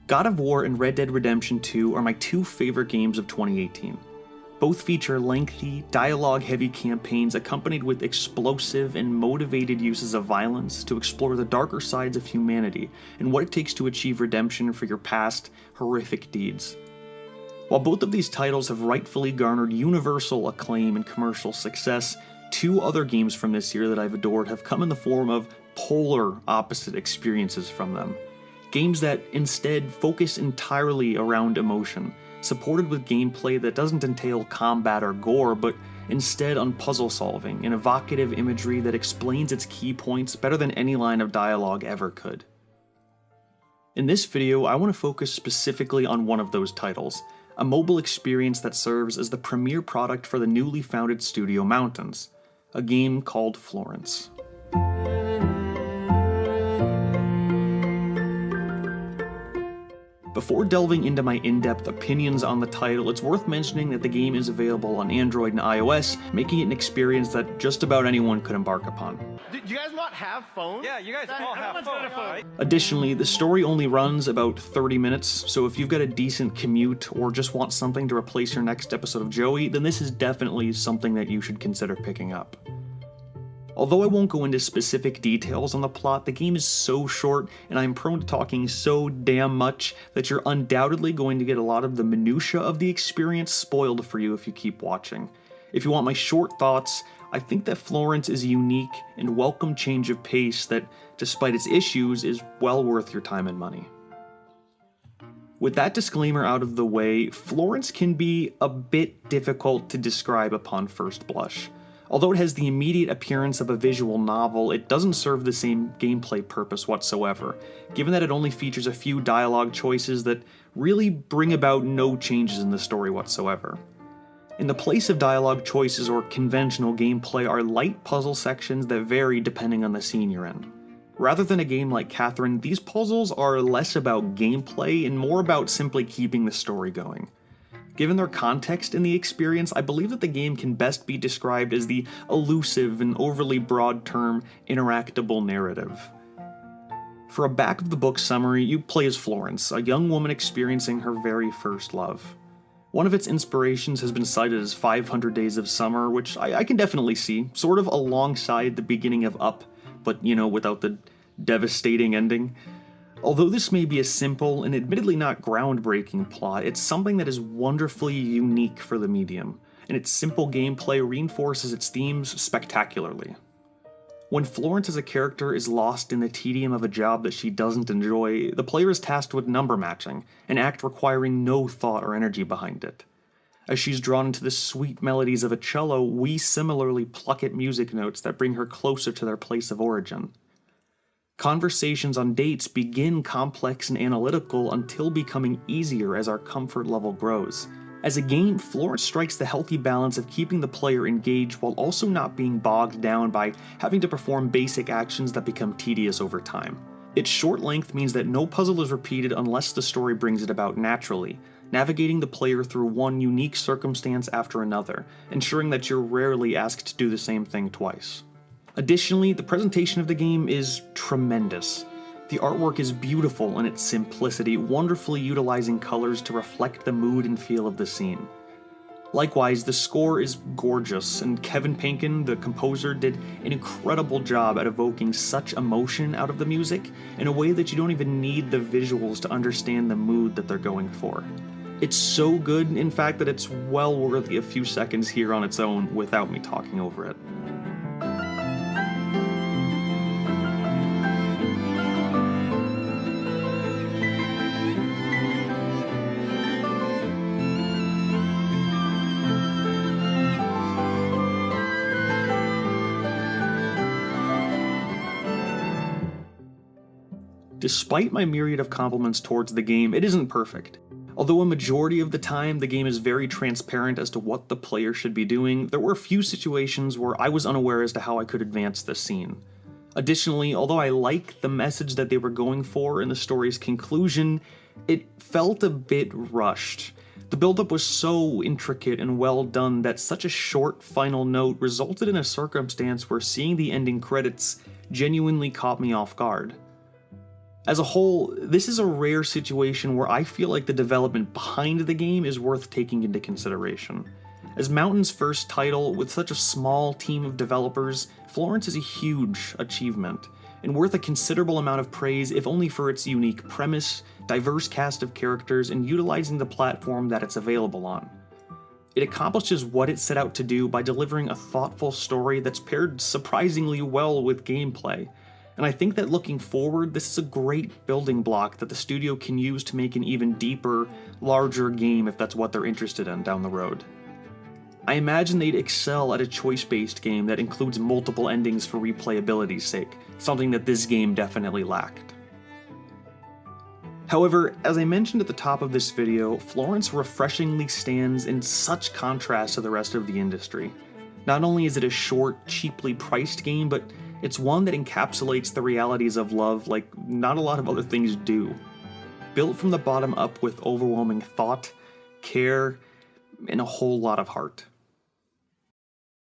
God of War and Red Dead Redemption 2 are my two favorite games of 2018. Both feature lengthy, dialogue-heavy campaigns accompanied with explosive and motivated uses of violence to explore the darker sides of humanity and what it takes to achieve redemption for your past, horrific deeds. While both of these titles have rightfully garnered universal acclaim and commercial success, two other games from this year that I've adored have come in the form of polar opposite experiences from them. Games that instead focus entirely around emotion, supported with gameplay that doesn't entail combat or gore, but instead on puzzle solving and evocative imagery that explains its key points better than any line of dialogue ever could. In this video, I want to focus specifically on one of those titles, a mobile experience that serves as the premier product for the newly founded studio Mountains, a game called Florence. Before delving into my in-depth opinions on the title, it's worth mentioning that the game is available on Android and iOS, making it an experience that just about anyone could embark upon. Do you guys not have phones? Yeah, you guys all have phones, right? Additionally, the story only runs about 30 minutes, so if you've got a decent commute or just want something to replace your next episode of Joey, then this is definitely something that you should consider picking up. Although I won't go into specific details on the plot, the game is so short and I'm prone to talking so damn much that you're undoubtedly going to get a lot of the minutia of the experience spoiled for you if you keep watching. If you want my short thoughts, I think that Florence is a unique and welcome change of pace that, despite its issues, is well worth your time and money. With that disclaimer out of the way, Florence can be a bit difficult to describe upon first blush. Although it has the immediate appearance of a visual novel, it doesn't serve the same gameplay purpose whatsoever, given that it only features a few dialogue choices that really bring about no changes in the story whatsoever. In the place of dialogue choices or conventional gameplay are light puzzle sections that vary depending on the scene you're in. Rather than a game like Catherine, these puzzles are less about gameplay and more about simply keeping the story going. Given their context in the experience, I believe that the game can best be described as the elusive and overly broad term interactable narrative. For a back-of-the-book summary, you play as Florence, a young woman experiencing her very first love. One of its inspirations has been cited as 500 Days of Summer, which I can definitely see, sort of alongside the beginning of Up, but without the devastating ending. Although this may be a simple and admittedly not groundbreaking plot, it's something that is wonderfully unique for the medium, and its simple gameplay reinforces its themes spectacularly. When Florence as a character is lost in the tedium of a job that she doesn't enjoy, the player is tasked with number matching, an act requiring no thought or energy behind it. As she's drawn into the sweet melodies of a cello, we similarly pluck at music notes that bring her closer to their place of origin. Conversations on dates begin complex and analytical until becoming easier as our comfort level grows. As a game, Florence strikes the healthy balance of keeping the player engaged while also not being bogged down by having to perform basic actions that become tedious over time. Its short length means that no puzzle is repeated unless the story brings it about naturally, navigating the player through one unique circumstance after another, ensuring that you're rarely asked to do the same thing twice. Additionally, the presentation of the game is tremendous. The artwork is beautiful in its simplicity, wonderfully utilizing colors to reflect the mood and feel of the scene. Likewise, the score is gorgeous, and Kevin Penkin, the composer, did an incredible job at evoking such emotion out of the music in a way that you don't even need the visuals to understand the mood that they're going for. It's so good, in fact, that it's well worthy a few seconds here on its own without me talking over it. Despite my myriad of compliments towards the game, it isn't perfect. Although a majority of the time the game is very transparent as to what the player should be doing, there were a few situations where I was unaware as to how I could advance the scene. Additionally, although I like the message that they were going for in the story's conclusion, it felt a bit rushed. The build-up was so intricate and well done that such a short final note resulted in a circumstance where seeing the ending credits genuinely caught me off guard. As a whole, this is a rare situation where I feel like the development behind the game is worth taking into consideration. As Mountain's first title, with such a small team of developers, Florence is a huge achievement, and worth a considerable amount of praise if only for its unique premise, diverse cast of characters, and utilizing the platform that it's available on. It accomplishes what it set out to do by delivering a thoughtful story that's paired surprisingly well with gameplay, and I think that looking forward, this is a great building block that the studio can use to make an even deeper, larger game if that's what they're interested in down the road. I imagine they'd excel at a choice-based game that includes multiple endings for replayability's sake, something that this game definitely lacked. However, as I mentioned at the top of this video, Florence refreshingly stands in such contrast to the rest of the industry. Not only is it a short, cheaply priced game, but it's one that encapsulates the realities of love like not a lot of other things do. Built from the bottom up with overwhelming thought, care, and a whole lot of heart.